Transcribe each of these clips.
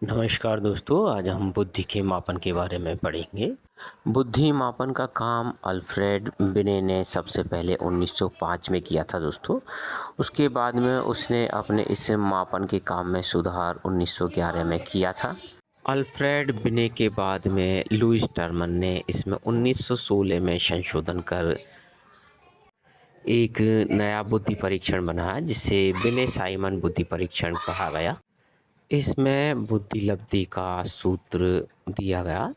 नमस्कार दोस्तों, आज हम बुद्धि के मापन के बारे में पढ़ेंगे। बुद्धि मापन का काम अल्फ्रेड बिने ने सबसे पहले 1905 में किया था दोस्तों। उसके बाद में उसने अपने इस मापन के काम में सुधार 1911 में किया था। अल्फ्रेड बिने के बाद में लुईस टर्मन ने इसमें 1916 में संशोधन कर एक नया बुद्धि परीक्षण बनाया, जिसे बिने साइमन बुद्धि परीक्षण कहा गया। इसमें बुद्धि लब्धि का सूत्र दिया गया,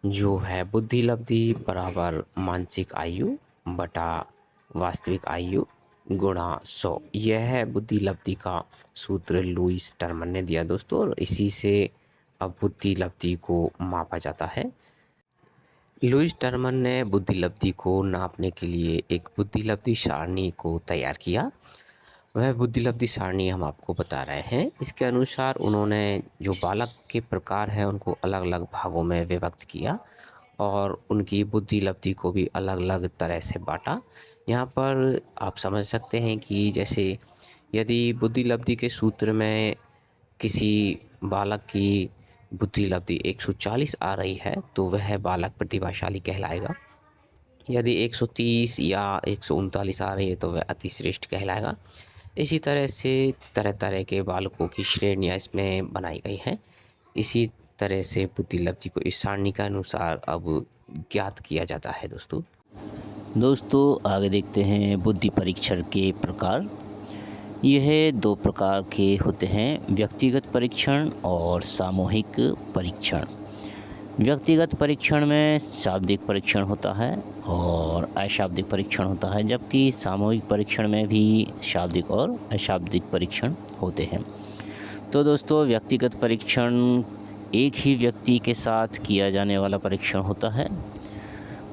जो है बुद्धि लब्धि बराबर मानसिक आयु बटा वास्तविक आयु गुणा 100। यह है बुद्धि लब्धि का सूत्र लुईस टर्मन ने दिया दोस्तों, और इसी से अब बुद्धि लब्धि को मापा जाता है। लुईस टर्मन ने बुद्धि लब्धि को नापने के लिए एक बुद्धि लब्धि सारणी को तैयार किया। वह बुद्धि लब्धि सारणी हम आपको बता रहे हैं। इसके अनुसार उन्होंने जो बालक के प्रकार हैं उनको अलग अलग भागों में विभक्त किया और उनकी बुद्धि लब्धि को भी अलग अलग तरह से बांटा। यहाँ पर आप समझ सकते हैं कि जैसे यदि बुद्धि लब्धि के सूत्र में किसी बालक की बुद्धि लब्धि 140 आ रही है तो वह बालक प्रतिभाशाली कहलाएगा। यदि 130 या 139 आ रही है तो वह अतिश्रेष्ठ कहलाएगा। इसी तरह से तरह तरह के बालकों की श्रेणियाँ इसमें बनाई गई हैं। इसी तरह से बुद्धि लब्धि को इस सारणी के अनुसार अब ज्ञात किया जाता है दोस्तों आगे देखते हैं बुद्धि परीक्षण के प्रकार। यह दो प्रकार के होते हैं, व्यक्तिगत परीक्षण और सामूहिक परीक्षण। व्यक्तिगत परीक्षण में शाब्दिक परीक्षण होता है और अशाब्दिक परीक्षण होता है, जबकि सामूहिक परीक्षण में भी शाब्दिक और अशाब्दिक परीक्षण होते हैं। तो दोस्तों व्यक्तिगत परीक्षण एक ही व्यक्ति के साथ किया जाने वाला परीक्षण होता है,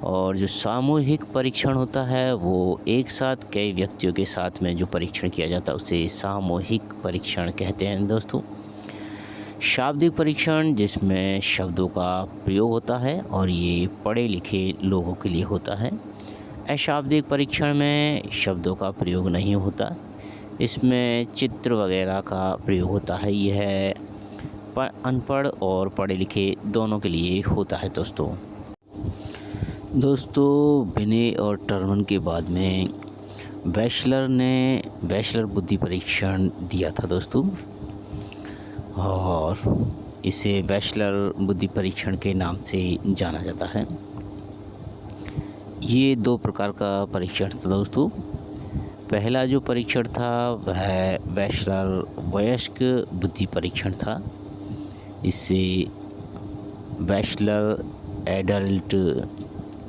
और जो सामूहिक परीक्षण होता है वो एक साथ कई व्यक्तियों के साथ में जो परीक्षण किया जाता है उसे सामूहिक परीक्षण कहते हैं दोस्तों। शाब्दिक परीक्षण जिसमें शब्दों का प्रयोग होता है और ये पढ़े लिखे लोगों के लिए होता है। अशाब्दिक परीक्षण में शब्दों का प्रयोग नहीं होता, इसमें चित्र वगैरह का प्रयोग होता है। यह अनपढ़ और पढ़े लिखे दोनों के लिए होता है दोस्तों बिने और टर्मन के बाद में बैचलर ने बैचलर बुद्धि परीक्षण दिया था दोस्तों, और इसे बैचलर बुद्धि परीक्षण के नाम से जाना जाता है। ये दो प्रकार का परीक्षण था दोस्तों। पहला जो परीक्षण था वह बैचलर वयस्क बुद्धि परीक्षण था। इसे बैचलर एडल्ट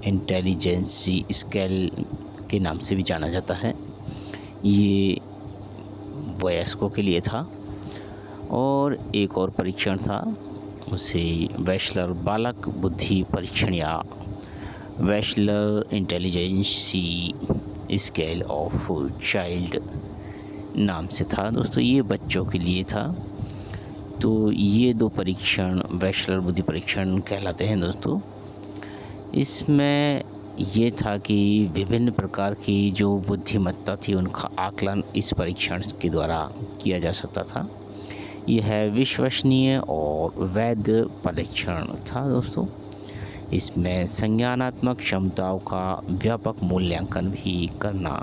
इंटेलिजेंसी स्केल के नाम से भी जाना जाता है। ये वयस्कों के लिए था। और एक और परीक्षण था, उसे बैचलर बालक बुद्धि परीक्षण या bachelor intelligence scale of child नाम से था दोस्तों। ये बच्चों के लिए था। तो ये दो परीक्षण बैचलर बुद्धि परीक्षण कहलाते हैं दोस्तों। इसमें ये था कि विभिन्न प्रकार की जो बुद्धिमत्ता थी उनका आकलन इस परीक्षण के द्वारा किया जा सकता था। यह विश्वसनीय और वैध परीक्षण था दोस्तों। इसमें संज्ञानात्मक क्षमताओं का व्यापक मूल्यांकन भी करना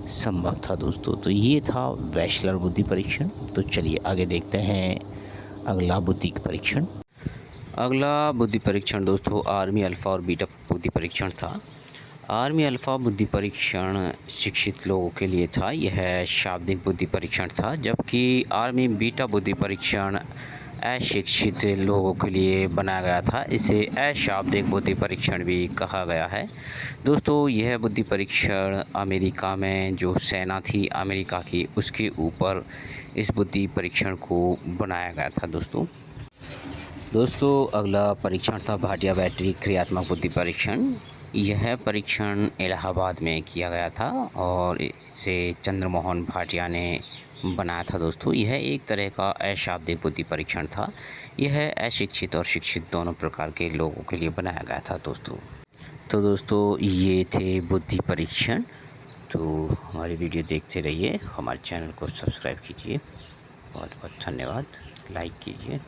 संभव था दोस्तों। तो ये था बैचलर बुद्धि परीक्षण। तो चलिए आगे देखते हैं अगला बुद्धि परीक्षण। अगला बुद्धि परीक्षण दोस्तों आर्मी अल्फ़ा और बीटा बुद्धि परीक्षण था। आर्मी अल्फ़ा बुद्धि परीक्षण शिक्षित लोगों के लिए था। यह शाब्दिक बुद्धि परीक्षण था, जबकि आर्मी बीटा बुद्धि परीक्षण अशिक्षित लोगों के लिए बनाया गया था। इसे अशाब्दिक बुद्धि परीक्षण भी कहा गया है दोस्तों। यह बुद्धि परीक्षण अमेरिका में जो सेना थी अमेरिका की, उसके ऊपर इस बुद्धि परीक्षण को बनाया गया था दोस्तों अगला परीक्षण था भाटिया बैटरी क्रियात्मक बुद्धि परीक्षण। यह परीक्षण इलाहाबाद में किया गया था और इसे चंद्रमोहन भाटिया ने बनाया था दोस्तों। यह एक तरह का अशाब्दिक बुद्धि परीक्षण था। यह अशिक्षित और शिक्षित दोनों प्रकार के लोगों के लिए बनाया गया था दोस्तों। तो दोस्तों ये थे बुद्धि परीक्षण। तो हमारी वीडियो देखते रहिए, हमारे चैनल को सब्सक्राइब कीजिए। बहुत बहुत धन्यवाद, लाइक कीजिए।